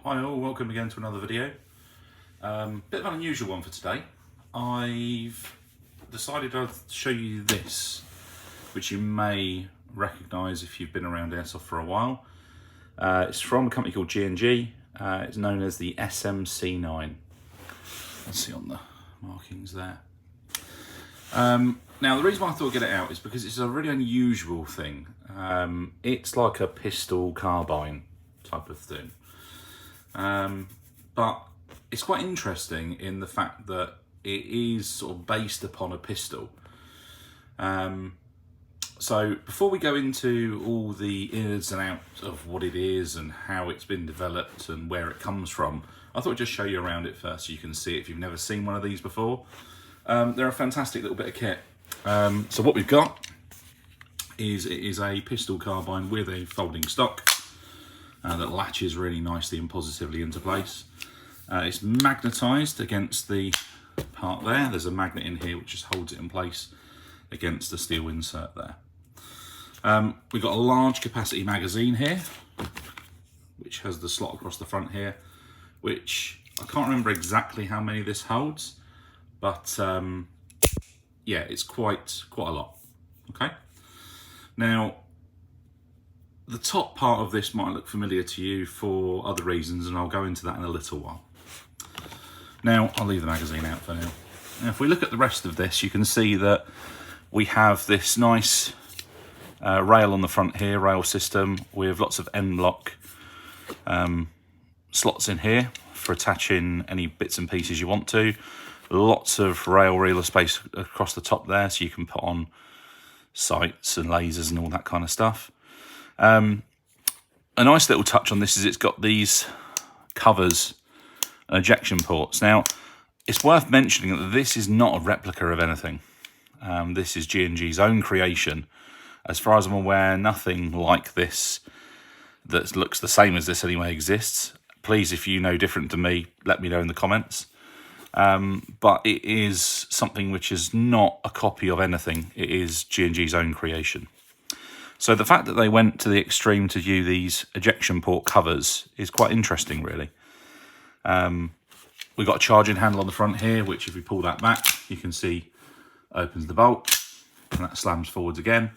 Hi all, welcome again to another video. Bit of an unusual one for today. I've decided I'd show you this, which you may recognise if you've been around Airsoft for a while. It's from a company called G&G. It's known as the Smc9. Let's see on the markings there. Now the reason why I thought I'd get it out is because it's a really unusual thing. It's like a pistol carbine type of thing. But it's quite interesting in the fact that it is sort of based upon a pistol. So before we go into all the ins and outs of what it is and how it's been developed and where it comes from, I thought I'd just show you around it first so you can see it if you've never seen one of these before. They're a fantastic little bit of kit. So what we've got is it is a pistol carbine with a folding stock. That latches really nicely and positively into place. It's magnetised against the part there. There's a magnet in here which just holds it in place against the steel insert there. We've got a large capacity magazine here, which has the slot across the front here, which I can't remember exactly how many this holds, but yeah, it's quite a lot. Okay. Now, the top part of this might look familiar to you for other reasons, and I'll go into that in a little while. Now, I'll leave the magazine out for now. Now, if we look at the rest of this, you can see that we have this nice rail on the front here, rail system, with lots of end block slots in here for attaching any bits and pieces you want to. Lots of rail reeler space across the top there, so you can put on sights and lasers and all that kind of stuff. A nice little touch on this is it's got these covers and ejection ports. Now, it's worth mentioning that this is not a replica of anything. This is G&G's own creation. As far as I'm aware, nothing like this that looks the same as this anyway exists. Please, if you know different to me, let me know in the comments. But it is something which is not a copy of anything. It is G&G's own creation. So the fact that they went to the extreme to do these ejection port covers is quite interesting, really. We've got a charging handle on the front here, which if we pull that back, you can see opens the bolt, and that slams forwards again.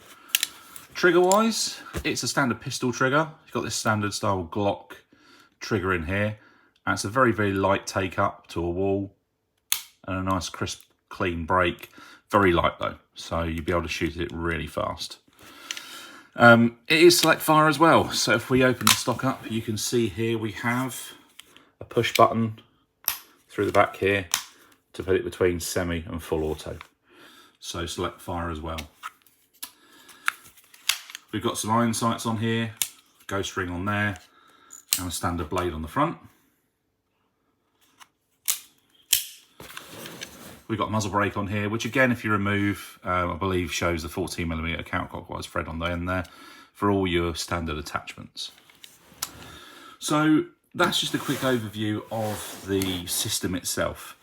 Trigger-wise, it's a standard pistol trigger. You've got this standard style Glock trigger in here, and it's a very, very light take up to a wall, and a nice crisp, clean break. Very light though, so you'll be able to shoot it really fast. It is select fire as well, so if we open the stock up, you can see here we have a push button through the back here to put it between semi and full auto. So select fire as well. We've got some iron sights on here, ghost ring on there, and a standard blade on the front. We've got muzzle brake on here, which again, if you remove, I believe shows the 14mm counterclockwise thread on the end there for all your standard attachments. So that's just a quick overview of the system itself.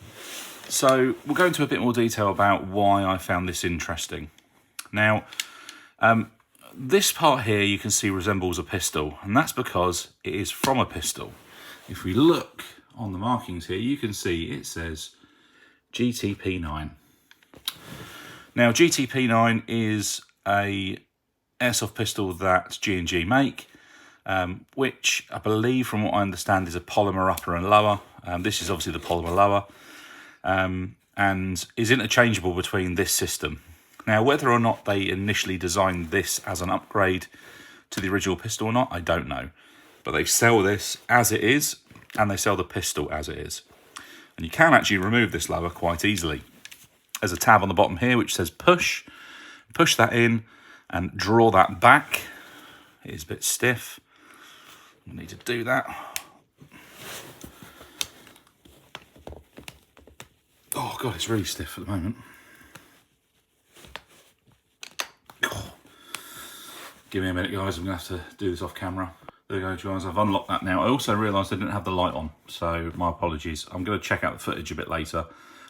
So we'll go into a bit more detail about why I found this interesting. Now, this part here you can see resembles a pistol, and that's because it is from a pistol. If we look on the markings here, you can see it says GTP9. Now, GTP9 is a airsoft pistol that G&G make, which I believe, from what I understand, is a polymer upper and lower. This is obviously the polymer lower, and is interchangeable between this system. Now, whether or not they initially designed this as an upgrade to the original pistol or not, I don't know. But they sell this as it is, and they sell the pistol as it is. And you can actually remove this lower quite easily. There's a tab on the bottom here which says push. Push that in and draw that back. It is a bit stiff. You need to do that. Oh God, it's really stiff at the moment. Oh. Give me a minute, guys. I'm going to have to do this off camera. There we go, guys. I've unlocked that now. I also realised I didn't have the light on, so my apologies. I'm going to check out the footage a bit later,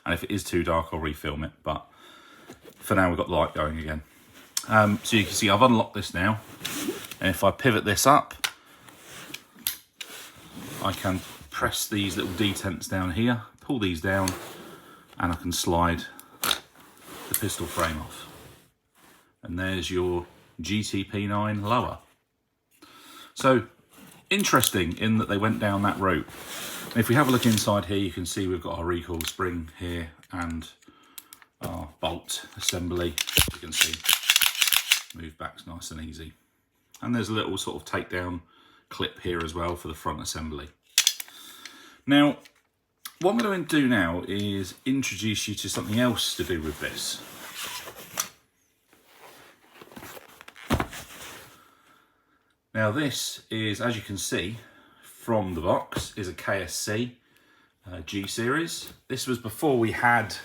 and if it is too dark, I'll refilm it. But for now, we've got the light going again. So you can see I've unlocked this now, and if I pivot this up, I can press these little detents down here, pull these down, and I can slide the pistol frame off. And there's your GTP9 lower. So interesting in that they went down that route. And if we have a look inside here, you can see we've got our recoil spring here and our bolt assembly. You can see move back's nice and easy. And there's a little sort of takedown clip here as well for the front assembly. Now, what I'm going to do now is introduce you to something else to do with this. Now this is, as you can see from the box, is a KSC G series. This was before we had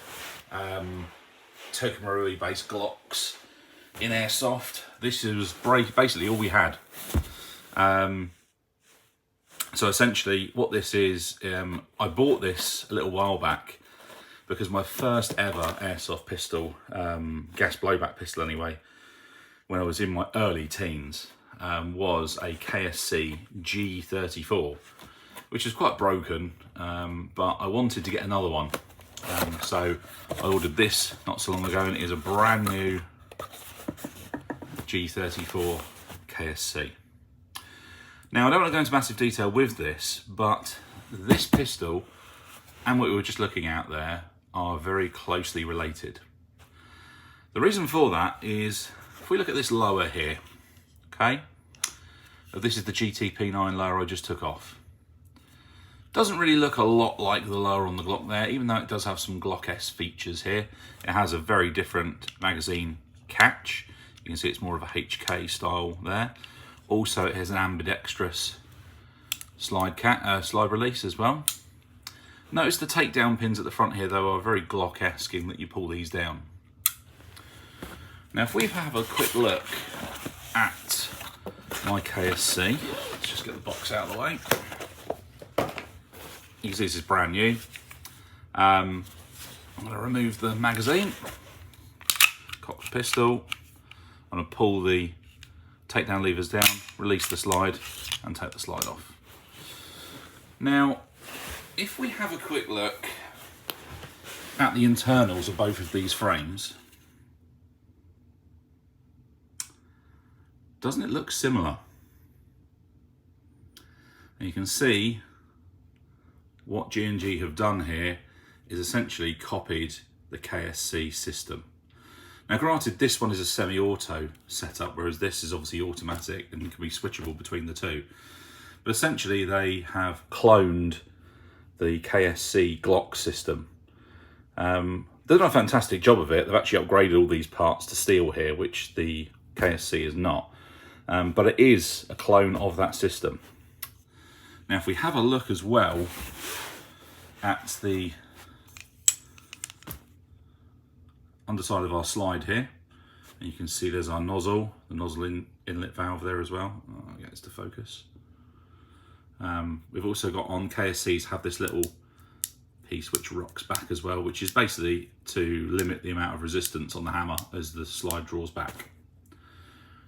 Tokamarui based Glocks in Airsoft. This was basically all we had. So essentially what this is, I bought this a little while back because my first ever Airsoft pistol, gas blowback pistol anyway, when I was in my early teens, was a KSC G34, which is quite broken, but I wanted to get another one. So I ordered this not so long ago, and it is a brand new G34 KSC. Now, I don't want to go into massive detail with this, but this pistol and what we were just looking at there are very closely related. The reason for that is, if we look at this lower here, okay, this is the GTP9 lower I just took off. Doesn't really look a lot like the lower on the Glock there, even though it does have some Glock-esque features here. It has a very different magazine catch. You can see it's more of a HK style there. Also, it has an ambidextrous slide release as well. Notice the takedown pins at the front here, though, are very Glock-esque in that you pull these down. Now, if we have a quick look at my KSC, let's just get the box out of the way. You can see this is brand new. I'm going to remove the magazine, cock the pistol. I'm going to pull the takedown levers down, release the slide, and take the slide off. Now, if we have a quick look at the internals of both of these frames, doesn't it look similar? And you can see what G&G have done here is essentially copied the KSC system. Now granted, this one is a semi-auto setup, whereas this is obviously automatic and can be switchable between the two. But essentially they have cloned the KSC Glock system. They've done a fantastic job of it. They've actually upgraded all these parts to steel here, which the KSC is not. But it is a clone of that system. Now if we have a look as well at the underside of our slide here, and you can see there's our nozzle, the nozzle inlet valve there as well. I'll get this to focus. We've also got on KSCs have this little piece which rocks back as well, which is basically to limit the amount of resistance on the hammer as the slide draws back.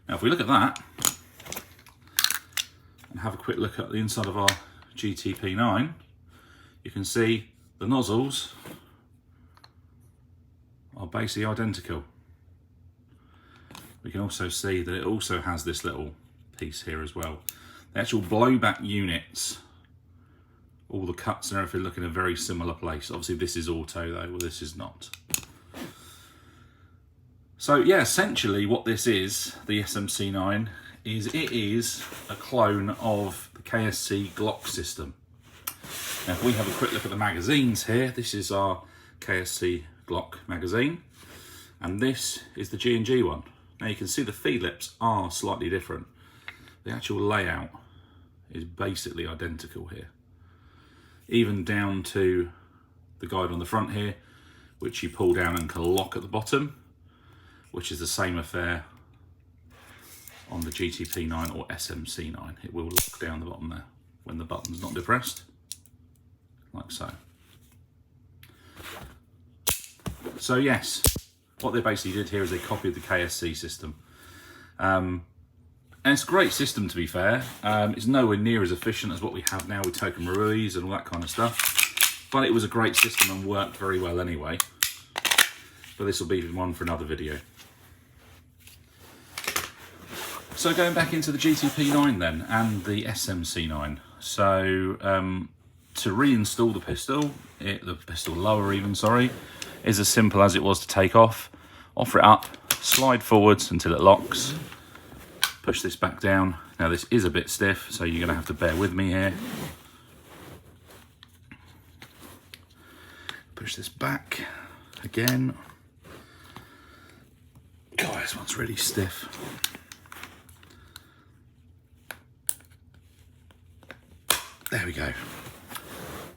Now if we look at that and have a quick look at the inside of our GTP9, you can see the nozzles are basically identical. We can also see that it also has this little piece here as well. The actual blowback units, all the cuts and everything look in a very similar place. Obviously this is auto though, well this is not. So yeah, essentially what this is, the SMC9, is it is a clone of the KSC Glock system. Now if we have a quick look at the magazines here, this is our KSC Glock magazine, and this is the G&G one. Now you can see the feed lips are slightly different. The actual layout is basically identical here, even down to the guide on the front here, which you pull down and can lock at the bottom, which is the same affair on the GTP9 or SMC9. It will lock down the bottom there when the button's not depressed, like so. So yes, what they basically did here is they copied the KSC system. And it's a great system, to be fair. It's nowhere near as efficient as what we have now with token maruis and all that kind of stuff. But it was a great system and worked very well anyway. But this will be one for another video. So going back into the GTP9 then, and the SMC9. So to reinstall the pistol, the pistol lower even, sorry, is as simple as it was to take off. Offer it up, slide forwards until it locks. Push this back down. Now this is a bit stiff, so you're going to have to bear with me here. Push this back again. God, this one's really stiff. There we go.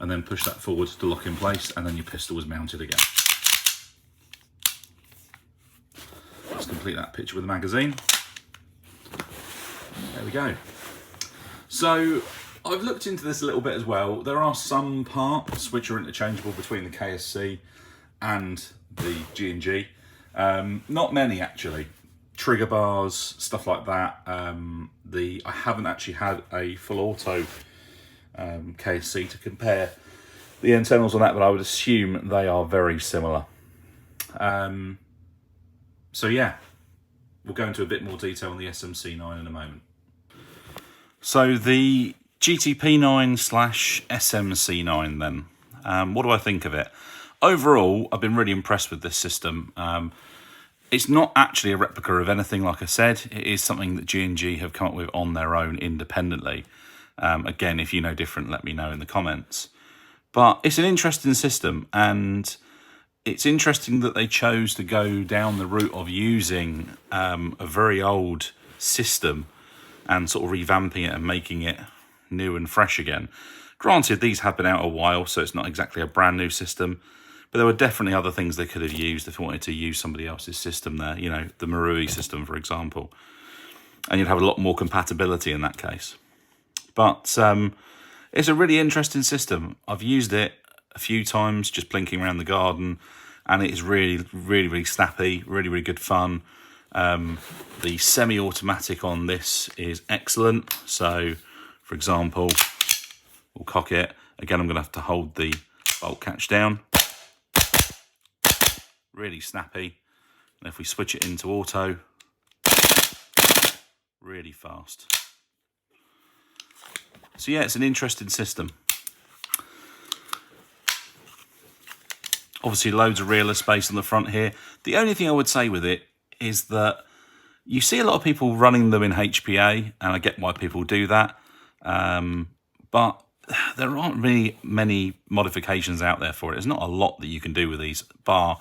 And then push that forward to lock in place, and then your pistol is mounted again. Let's complete that picture with a magazine. There we go. So I've looked into this a little bit as well. There are some parts which are interchangeable between the KSC and the G&G. Not many actually. Trigger bars, stuff like that. I haven't actually had a full auto KSC to compare the internals on that, but I would assume they are very similar. So yeah, we'll go into a bit more detail on the SMC9 in a moment. So the GTP9/SMC9 then, what do I think of it? Overall, I've been really impressed with this system. It's not actually a replica of anything, like I said. It is something that G&G have come up with on their own independently. Again, if you know different, let me know in the comments. But it's an interesting system, and it's interesting that they chose to go down the route of using a very old system and sort of revamping it and making it new and fresh again. Granted, these have been out a while, so it's not exactly a brand new system, but there were definitely other things they could have used if they wanted to use somebody else's system there, you know, the Marui system, for example. And you'd have a lot more compatibility in that case. But it's a really interesting system. I've used it a few times, just blinking around the garden, and it is really, really, really snappy, really, really good fun. The semi-automatic on this is excellent. So, for example, we'll cock it. Again, I'm going to have to hold the bolt catch down. Really snappy. And if we switch it into auto, really fast. So yeah, it's an interesting system. Obviously loads of rear space on the front here. The only thing I would say with it is that you see a lot of people running them in HPA, and I get why people do that. But there aren't really many modifications out there for it. There's not a lot that you can do with these, bar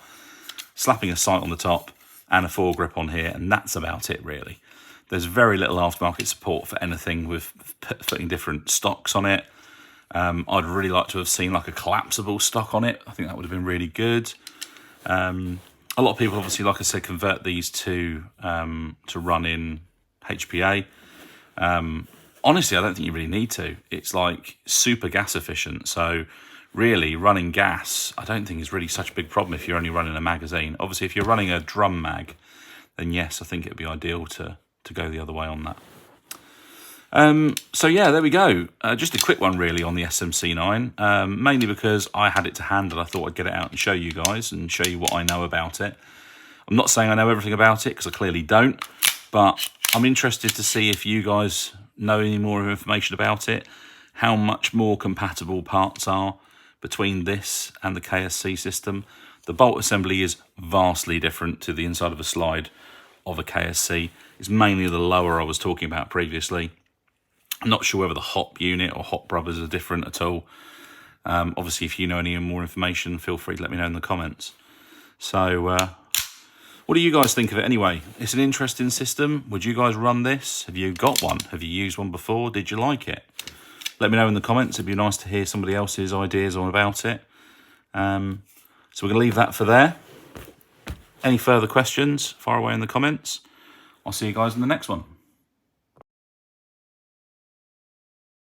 slapping a sight on the top and a foregrip on here, and that's about it really. There's very little aftermarket support for anything with putting different stocks on it. I'd really like to have seen like a collapsible stock on it. I think that would have been really good. A lot of people obviously, like I said, convert these to run in HPA. Honestly, I don't think you really need to. It's like super gas efficient. So really running gas, I don't think is really such a big problem if you're only running a magazine. Obviously, if you're running a drum mag, then yes, I think it'd be ideal to go the other way on that. So yeah, there we go. Just a quick one really on the SMC9, mainly because I had it to hand and I thought I'd get it out and show you guys and show you what I know about it. I'm not saying I know everything about it because I clearly don't, but I'm interested to see if you guys know any more information about it, how much more compatible parts are between this and the KSC system. The bolt assembly is vastly different to the inside of a slide of a KSC. It's mainly the lower I was talking about previously. I'm not sure whether the Hop unit or Hop Brothers are different at all. Obviously, if you know any more information, feel free to let me know in the comments. So, what do you guys think of it anyway? It's an interesting system. Would you guys run this? Have you got one? Have you used one before? Did you like it? Let me know in the comments. It'd be nice to hear somebody else's ideas on about it. So we're going to leave that for there. Any further questions, fire away in the comments. I'll see you guys in the next one.